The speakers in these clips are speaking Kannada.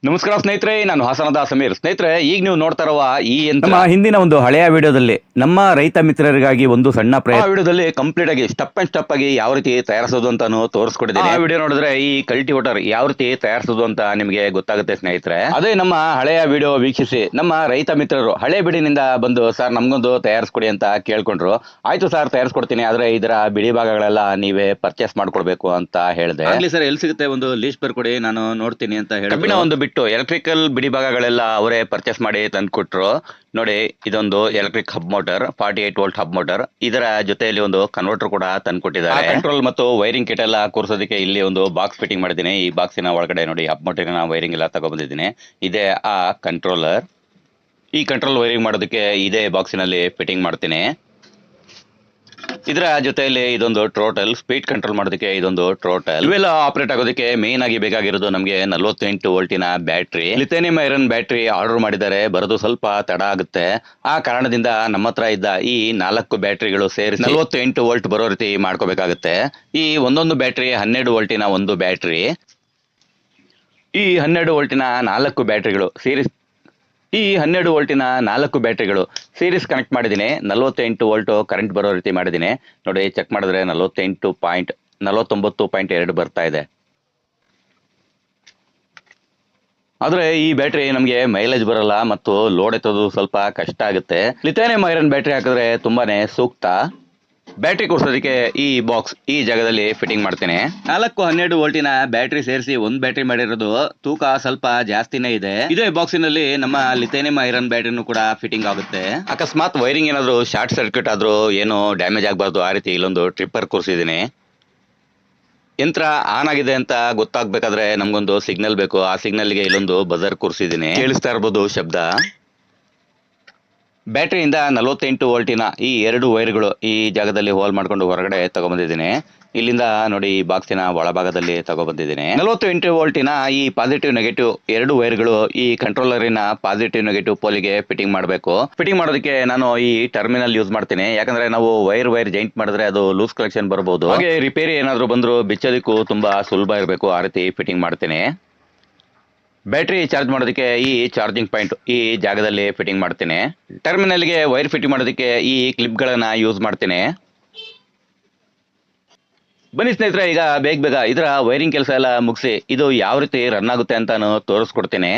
ನಮಸ್ಕಾರ ಸ್ನೇಹಿತರೆ, ನಾನು ಹಾಸನದ ಸಮೀರ್. ಸ್ನೇಹಿತರೆ, ಈಗ ನೀವು ನೋಡ್ತಾ ಇರುವ ಈ ಯಂತ್ರ ನಮ್ಮ ಹಿಂದಿನ ಒಂದು ಹಳೆಯ ವಿಡಿಯೋದಲ್ಲಿ ನಮ್ಮ ರೈತ ಮಿತ್ರರಿಗಾಗಿ ಒಂದು ಸಣ್ಣ ಆ ಪ್ರಯತ್ನ ವಿಡಿಯೋದಲ್ಲಿ ಕಂಪ್ಲೀಟ್ ಆಗಿ ಸ್ಟೆಪ್ ಅಂಡ್ ಸ್ಟೆಪ್ ಆಗಿ ಯಾವ ರೀತಿ ತಯಾರಿಸೋದು ಅಂತಾನು ತೋರಿಸ್ಕೊಟ್ಟಿದ್ದೀನಿ. ಆ ವಿಡಿಯೋ ನೋಡಿದ್ರೆ ಈ ಕಲ್ಟಿವೇಟರ್ ಯಾವ ರೀತಿ ತಯಾರಿಸೋದು ಅಂತ ನಿಮಗೆ ಗೊತ್ತಾಗುತ್ತೆ ಸ್ನೇಹಿತರೆ. ಅದೇ ನಮ್ಮ ಹಳೆಯ ವಿಡಿಯೋ ವೀಕ್ಷಿಸಿ ನಮ್ಮ ರೈತ ಮಿತ್ರರು ಹಳೆ ಬಿಡಿನಿಂದ ಬಂದು ಸರ್ ನಮ್ಗೊಂದು ತಯಾರಿಸ್ಕೊಡಿ ಅಂತ ಕೇಳ್ಕೊಂಡ್ರು. ಆಯ್ತು ಸರ್ ತಯಾರಿಸ್ಕೊಡ್ತೀನಿ, ಆದ್ರೆ ಇದರ ಬಿಡಿ ಭಾಗಗಳೆಲ್ಲ ನೀವೇ ಪರ್ಚೇಸ್ ಮಾಡ್ಕೊಡ್ಬೇಕು ಅಂತ ಹೇಳಿದೆ. ಆಗ್ಲಿ ಸರ್, ಎಲ್ಲಿ ಸಿಗುತ್ತೆ ಒಂದು ಲೀಸ್ಟ್ ಬರ್ಕೊಡಿ, ನಾನು ನೋಡ್ತೀನಿ ಅಂತ ಹೇಳಿ ಕಬ್ಬಿಣ ಒಂದು ಬಿಟ್ಟು ಎಲೆಕ್ಟ್ರಿಕಲ್ ಬಿಡಿ ಭಾಗಗಳೆಲ್ಲ ಅವರೇ ಪರ್ಚೇಸ್ ಮಾಡಿ ತಂದ್ಕೊಟ್ರು. ನೋಡಿ, ಇದೊಂದು electric hub motor, 48 volt hub motor. ಇದರ ಜೊತೆಯಲ್ಲಿ ಒಂದು ಕನ್ವರ್ಟರ್ ಕೂಡ ತಂದ್ಕೊಟ್ಟಿದ್ದಾರೆ. ಕಂಟ್ರೋಲ್ ಮತ್ತು ವೈರಿಂಗ್ ಕಿಟ್ ಎಲ್ಲ ಕೂರಿಸೋದಕ್ಕೆ ಇಲ್ಲಿ ಒಂದು ಬಾಕ್ಸ್ ಫಿಟ್ಟಿಂಗ್ ಮಾಡಿದ್ದೀನಿ. ಈ ಬಾಕ್ಸಿನ ಒಳಗಡೆ ನೋಡಿ ಹಬ್ ಮೋಟರಿನ ವೈರಿಂಗ್ ಎಲ್ಲ ತಗೊಬಂದಿದ್ದೀನಿ. ಇದೇ ಆ ಕಂಟ್ರೋಲರ್. ಈ ಕಂಟ್ರೋಲ್ ವೈರಿಂಗ್ ಮಾಡೋದಕ್ಕೆ ಇದೇ ಬಾಕ್ಸಿನಲ್ಲಿ ಫಿಟ್ಟಿಂಗ್ ಮಾಡ್ತೀನಿ. ಇದರ ಜೊತೆಯಲ್ಲಿ ಇದೊಂದು ಟೋಟಲ್ ಸ್ಪೀಡ್ ಕಂಟ್ರೋಲ್ ಮಾಡೋದಕ್ಕೆ ಇದೊಂದು ಟೋಟಲ್. ಇವೆಲ್ಲ ಆಪರೇಟ್ ಆಗೋದಕ್ಕೆ ಮೇನ್ ಆಗಿ ಬೇಕಾಗಿರೋದು ನಮಗೆ 48 ವೋಲ್ಟಿನ battery. Lithium iron battery order ಮಾಡಿದ್ದಾರೆ, ಬರೋದು ಸ್ವಲ್ಪ ತಡ ಆಗುತ್ತೆ. ಆ ಕಾರಣದಿಂದ ನಮ್ಮ ಹತ್ರ ಇದ್ದ ಈ 4 ಬ್ಯಾಟ್ರಿಗಳು ಸೇರಿ 48 ವೋಲ್ಟ್ ಬರೋ ರೀತಿ ಮಾಡ್ಕೋಬೇಕಾಗುತ್ತೆ. ಈ ಒಂದೊಂದು ಬ್ಯಾಟ್ರಿ 12 ವೋಲ್ಟಿನ ಒಂದು ಬ್ಯಾಟ್ರಿ. ಈ 12 ವೋಲ್ಟಿನ 4 ಬ್ಯಾಟ್ರಿಗಳು ಸೀರೀಸ್ ಕನೆಕ್ಟ್ ಮಾಡಿದ್ದೀನಿ. 48 ವೋಲ್ಟ್ ಕರೆಂಟ್ ಬರೋ ರೀತಿ ಮಾಡಿದ್ದೀನಿ. ನೋಡಿ, ಚೆಕ್ ಮಾಡಿದ್ರೆ 49.2 ಬರ್ತಾ ಇದೆ. ಆದ್ರೆ ಈ ಬ್ಯಾಟ್ರಿ ನಮಗೆ ಮೈಲೇಜ್ ಬರಲ್ಲ ಮತ್ತು ಲೋಡ್ ಎತ್ತೋದು ಸ್ವಲ್ಪ ಕಷ್ಟ ಆಗುತ್ತೆ. ಲಿಥಿಯಂ ಐರನ್ ಬ್ಯಾಟ್ರಿ ಹಾಕಿದ್ರೆ ತುಂಬಾನೇ ಸೂಕ್ತ. ಬ್ಯಾಟ್ರಿ ಕೂರಿಸೋದಕ್ಕೆ ಈ ಬಾಕ್ಸ್ ಈ ಜಾಗದಲ್ಲಿ ಫಿಟ್ಟಿಂಗ್ ಮಾಡ್ತೇನೆ. 12 ವೋಲ್ಟಿನ ಬ್ಯಾಟ್ರಿ ಸೇರಿಸಿ ಒಂದು ಬ್ಯಾಟ್ರಿ ಮಾಡಿರೋದು ತೂಕ ಸ್ವಲ್ಪ ಜಾಸ್ತಿನೇ ಇದೆ. ಇದೇ ಬಾಕ್ಸಿನಲ್ಲಿ ನಮ್ಮ ಲಿಥಿಯಂ ಐರನ್ ಬ್ಯಾಟ್ರಿನೂ ಕೂಡ ಫಿಟ್ಟಿಂಗ್ ಆಗುತ್ತೆ. ಅಕಸ್ಮಾತ್ ವೈರಿಂಗ್ ಏನಾದ್ರು ಶಾರ್ಟ್ ಸರ್ಕ್ಯೂಟ್ ಆದ್ರೂ ಏನು ಡ್ಯಾಮೇಜ್ ಆಗಬಾರ್ದು, ಆ ರೀತಿ ಇಲ್ಲೊಂದು ಟ್ರಿಪ್ಪರ್ ಕೂರಿಸಿದ್ದೀನಿ. ಯಂತ್ರ ಆನ್ ಆಗಿದೆ ಅಂತ ಗೊತ್ತಾಗ್ಬೇಕಾದ್ರೆ ನಮ್ಗೊಂದು ಸಿಗ್ನಲ್ ಬೇಕು. ಆ ಸಿಗ್ನಲ್ಗೆ ಇಲ್ಲೊಂದು ಬಜರ್ ಕೂರಿಸಿದ್ದೀನಿ. ಕೇಳಿಸ್ತಾ ಇರ್ಬೋದು ಶಬ್ದ. ಬ್ಯಾಟ್ರಿಯಿಂದ 48 ವೋಲ್ಟಿನ ಈ 2 ವೈರ್ಗಳು ಈ ಜಾಗದಲ್ಲಿ ಹೋಲ್ ಮಾಡ್ಕೊಂಡು ಹೊರಗಡೆ ತಗೊಂಡ್ಬಂದಿದ್ದೀನಿ. ಇಲ್ಲಿಂದ ನೋಡಿ, ಈ ಬಾಕ್ಸಿನ ಒಳಭಾಗದಲ್ಲಿ ತಗೊಬಂದಿದ್ದೀನಿ. 48 ವೋಲ್ಟಿನ ಈ ಪಾಸಿಟಿವ್ ನೆಗೆಟಿವ್ 2 ವೈರ್ಗಳು ಈ ಕಂಟ್ರೋಲರಿನ ಪಾಸಿಟಿವ್ ನೆಗೆಟಿವ್ ಪೋಲಿಗೆ ಫಿಟ್ಟಿಂಗ್ ಮಾಡಬೇಕು. ಫಿಟ್ಟಿಂಗ್ ಮಾಡೋದಕ್ಕೆ ನಾನು ಈ ಟರ್ಮಿನಲ್ ಯೂಸ್ ಮಾಡ್ತೀನಿ. ಯಾಕಂದ್ರೆ ನಾವು ವೈರ್ ಜಾಯಿಂಟ್ ಮಾಡಿದ್ರೆ ಅದು ಲೂಸ್ ಕಲೆಕ್ಷನ್ ಬರಬಹುದು. ಹಾಗೆ ರಿಪೇರಿ ಏನಾದ್ರು ಬಂದ್ರು ಬಿಚ್ಚೋದಕ್ಕೂ ತುಂಬಾ ಸುಲಭ ಇರಬೇಕು, ಆ ರೀತಿ ಫಿಟ್ಟಿಂಗ್ ಮಾಡ್ತೀನಿ. ಬ್ಯಾಟ್ರಿ ಚಾರ್ಜ್ ಮಾಡೋದಕ್ಕೆ ಈ ಚಾರ್ಜಿಂಗ್ ಪಾಯಿಂಟ್ ಈ ಜಾಗದಲ್ಲಿ ಫಿಟ್ಟಿಂಗ್ ಮಾಡ್ತೀನಿ. ಟರ್ಮಿನಲ್ಗೆ ವೈರ್ ಫಿಟ್ಟಿಂಗ್ ಮಾಡೋದಕ್ಕೆ ಈ ಕ್ಲಿಪ್ಗಳನ್ನು ಯೂಸ್ ಮಾಡ್ತೀನಿ. ಬನ್ನಿ ಸ್ನೇಹಿತರೆ, ಈಗ ಬೇಗ ಇದರ ವೈರಿಂಗ್ ಕೆಲಸ ಎಲ್ಲ ಮುಗಿಸಿ ಇದು ಯಾವ ರೀತಿ ರನ್ ಆಗುತ್ತೆ ಅಂತಾನು ತೋರಿಸ್ಕೊಡ್ತೀನಿ.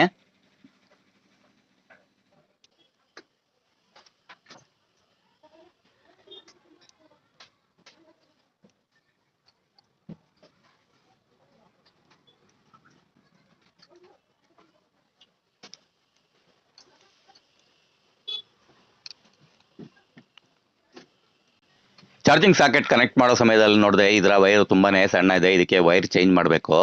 ಚಾರ್ಜಿಂಗ್ ಸಾಕೆಟ್ ಕನೆಕ್ಟ್ ಮಾಡೋ ಸಮಯದಲ್ಲಿ ನೋಡಿದೆ ಇದರ ವೈರ್ ತುಂಬಾನೇ ಸಣ್ಣ ಇದೆ. ಇದಕ್ಕೆ ವೈರ್ ಚೇಂಜ್ ಮಾಡಬೇಕು.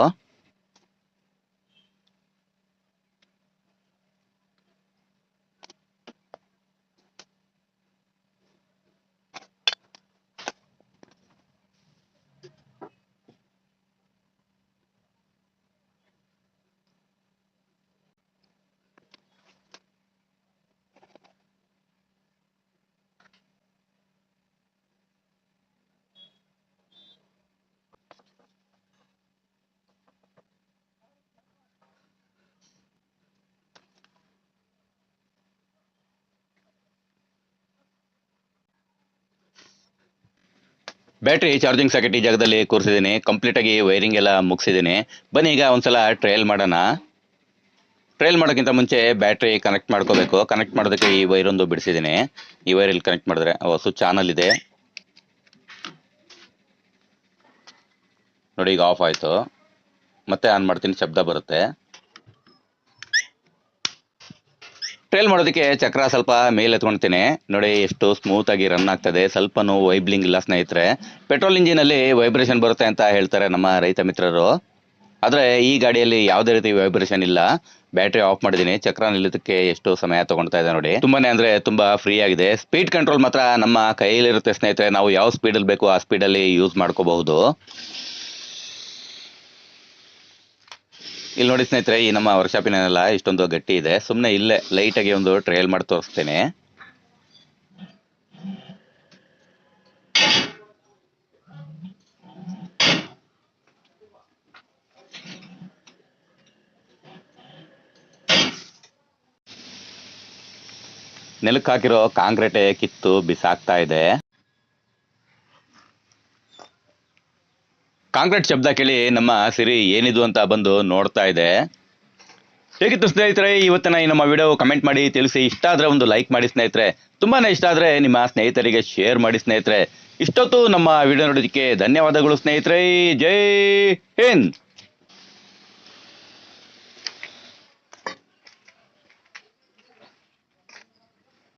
ಬ್ಯಾಟ್ರಿ ಚಾರ್ಜಿಂಗ್ ಸಾಕೆಟ್ ಈ ಜಾಗದಲ್ಲಿ ಕೂರಿಸಿದ್ದೀನಿ. ಕಂಪ್ಲೀಟ್ ಆಗಿ ವೈರಿಂಗ್ ಎಲ್ಲ ಮುಗಿಸಿದ್ದೀನಿ. ಬನ್ನಿ ಈಗ ಒಂದ್ಸಲ ಟ್ರಯಲ್ ಮಾಡೋಣ. ಟ್ರಯಲ್ ಮಾಡೋಕ್ಕಿಂತ ಮುಂಚೆ ಬ್ಯಾಟ್ರಿ ಕನೆಕ್ಟ್ ಮಾಡ್ಕೋಬೇಕು. ಕನೆಕ್ಟ್ ಮಾಡೋದಕ್ಕೆ ಈ ವೈರ್ ಒಂದು ಬಿಡಿಸಿದ್ದೀನಿ. ಈ ವೈರ್ ಇಲ್ಲಿ ಕನೆಕ್ಟ್ ಮಾಡಿದ್ರೆ ಸ್ವಿಚ್ ಆನ್ ಇದೆ ನೋಡಿ. ಈಗ ಆಫ್ ಆಯ್ತು. ಮತ್ತೆ ಆನ್ ಮಾಡ್ತೀನಿ, ಶಬ್ದ ಬರುತ್ತೆ. ಟ್ರಯಲ್ ಮಾಡೋದಕ್ಕೆ ಚಕ್ರ ಸ್ವಲ್ಪ ಮೇಲೆ ಎತ್ಕೊಳ್ತೀನಿ. ನೋಡಿ ಎಷ್ಟು ಸ್ಮೂತ್ ಆಗಿ ರನ್ ಆಗ್ತದೆ. ಸ್ವಲ್ಪನೂ ವೈಬ್ಲಿಂಗ್ ಇಲ್ಲ ಸ್ನೇಹಿತರೆ. ಪೆಟ್ರೋಲ್ ಇಂಜಿನ್ ಅಲ್ಲಿ ವೈಬ್ರೇಷನ್ ಬರುತ್ತೆ ಅಂತ ಹೇಳ್ತಾರೆ ನಮ್ಮ ರೈತ ಮಿತ್ರರು. ಆದ್ರೆ ಈ ಗಾಡಿಯಲ್ಲಿ ಯಾವುದೇ ರೀತಿ ವೈಬ್ರೇಷನ್ ಇಲ್ಲ. ಬ್ಯಾಟ್ರಿ ಆಫ್ ಮಾಡಿದ್ದೀನಿ. ಚಕ್ರ ನಿಲ್ಲೋದಕ್ಕೆ ಎಷ್ಟು ಸಮಯ ತಗೊಳ್ತಾ ಇದೆ ನೋಡಿ. ತುಂಬಾನೇ ಅಂದ್ರೆ ತುಂಬಾ ಫ್ರೀ ಆಗಿದೆ. ಸ್ಪೀಡ್ ಕಂಟ್ರೋಲ್ ಮಾತ್ರ ನಮ್ಮ ಕೈಯಲ್ಲಿರುತ್ತೆ ಸ್ನೇಹಿತರೆ. ನಾವು ಯಾವ ಸ್ಪೀಡಲ್ಲಿ ಬೇಕು ಆ ಸ್ಪೀಡಲ್ಲಿ ಯೂಸ್ ಮಾಡ್ಕೋಬಹುದು. ಇಲ್ಲಿ ನೋಡಿ ಸ್ನೇಹಿತರೆ, ಈ ನಮ್ಮ ವರ್ಕ್ಶಾಪಿನೆಲ್ಲ ಇಷ್ಟೊಂದು ಗಟ್ಟಿ ಇದೆ. ಸುಮ್ಮನೆ ಇಲ್ಲೇ ಲೈಟ್ ಆಗಿ ಒಂದು ಟ್ರಯಲ್ ಮಾಡಿ ತೋರಿಸ್ತೇನೆ. ನೆಲಕ್ಕೆ ಹಾಕಿರೋ ಕಾಂಕ್ರೀಟೆ ಕಿತ್ತು ಬಿಸಾಕ್ತಾ ಇದೆ. ಕಾಂಕ್ರೀಟ್ ಶಬ್ದ ಕೇಳಿ ನಮ್ಮ ಸಿರಿ ಏನಿದು ಅಂತ ಬಂದು ನೋಡ್ತಾ ಇದೆ. ಹೇಗಿತ್ತು ಸ್ನೇಹಿತರೆ ಇವತ್ತಿನ ಈ ನಮ್ಮ ವಿಡಿಯೋ? ಕಮೆಂಟ್ ಮಾಡಿ ತಿಳಿಸಿ. ಇಷ್ಟ ಆದ್ರೆ ಒಂದು ಲೈಕ್ ಮಾಡಿ ಸ್ನೇಹಿತರೆ. ತುಂಬಾನೇ ಇಷ್ಟ ಆದ್ರೆ ನಿಮ್ಮ ಸ್ನೇಹಿತರಿಗೆ ಶೇರ್ ಮಾಡಿ ಸ್ನೇಹಿತರೆ. ಇಷ್ಟೊತ್ತು ನಮ್ಮ ವಿಡಿಯೋ ನೋಡೋದಕ್ಕೆ ಧನ್ಯವಾದಗಳು ಸ್ನೇಹಿತರೆ. ಜೈ ಹಿಂದ್.